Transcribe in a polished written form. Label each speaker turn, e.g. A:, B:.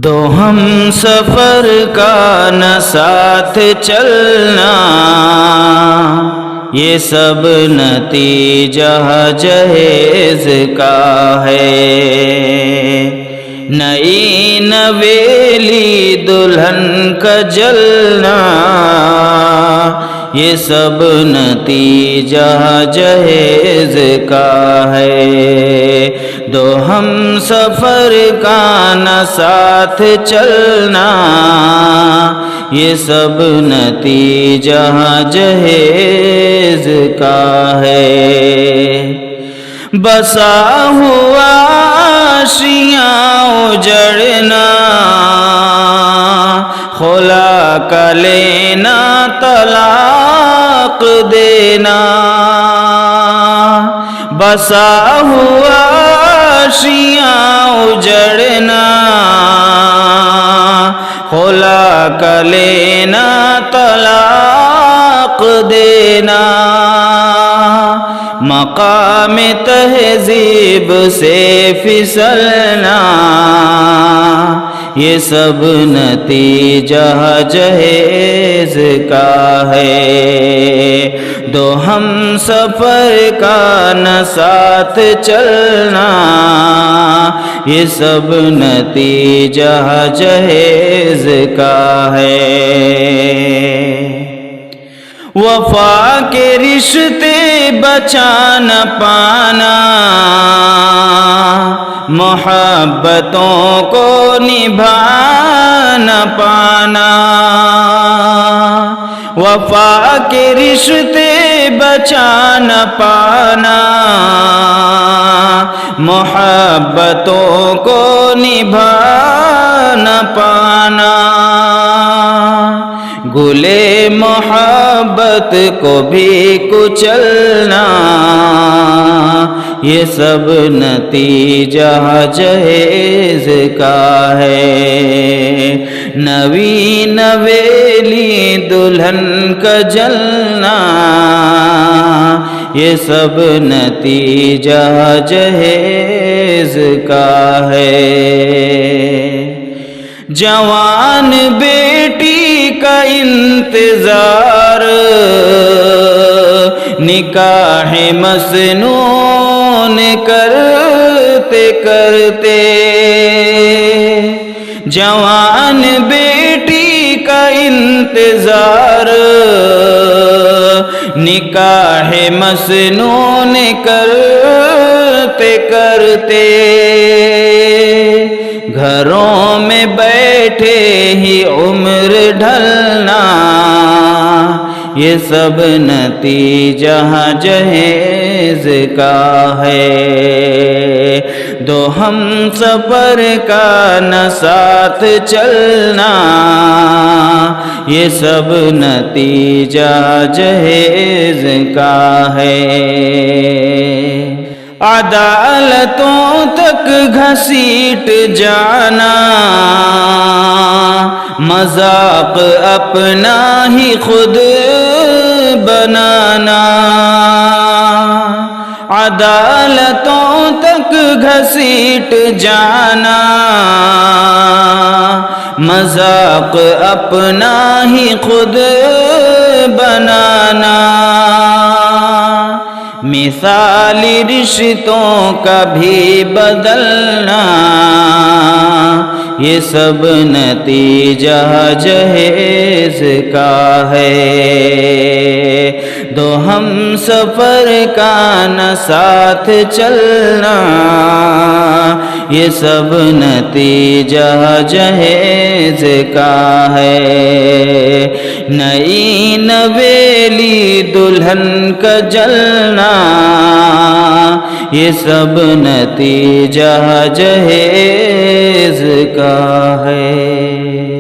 A: دو ہم سفر کا نہ ساتھ چلنا، یہ سب نتیجہ جہیز کا ہے۔ نئی نویلی دلہن کا جلنا، یہ سب نتیجہ جہیز کا ہے۔ دو ہم سفر کا نہ ساتھ چلنا، یہ سب نتیجہ جہیز کا ہے۔ بسا ہوا آشیاں اجڑنا، خلا کا لینا طلاق دینا۔ بسا ہوا آشیاں اجڑنا، خلا کا لینا طلاق دینا۔ مقام تہذیب سے پھسلنا، یہ سب نتیجہ جہیز کا ہے۔ دو ہم سفر کا نہ ساتھ چلنا، یہ سب نتیجہ جہیز کا ہے۔ وفا کے رشتے بچا نہ پانا، محبتوں کو نبھا نہ پانا۔ وفا کے رشتے بچا نہ پانا، محبتوں کو نبھا نہ پانا۔ گلے محبت کو بھی کچلنا، یہ سب نتیجہ جہیز کا ہے۔ نوی نویلی دلہن کا جلنا، یہ سب نتیجہ جہیز کا ہے۔ جوان بیٹی کا انتظار، نکاح مسنون کرتے کرتے۔ جوان بیٹی کا انتظار، نکاح مسنون کرتے کرتے۔ گھروں میں بیٹھے ہی عمر ڈھلنا، یہ سب نتیجہ جہیز کا ہے۔ دو ہم سفر کا نہ ساتھ چلنا، یہ سب نتیجہ جہیز کا ہے۔ عدالتوں تک گھسیٹ جانا، مذاق اپنا ہی خود بنانا۔ عدالتوں تک گھسیٹ جانا، مذاق اپنا ہی خود بنانا۔ مثالی رشتوں کا بھی بدلنا، یہ سب نتیجہ جہیز کا ہے۔ دو ہم سفر کا نہ ساتھ چلنا، یہ سب نتیجہ جہیز کا ہے۔ نئی نویلی دلہن کا جلنا، یہ سب نتیجہ جہیز کا ہے۔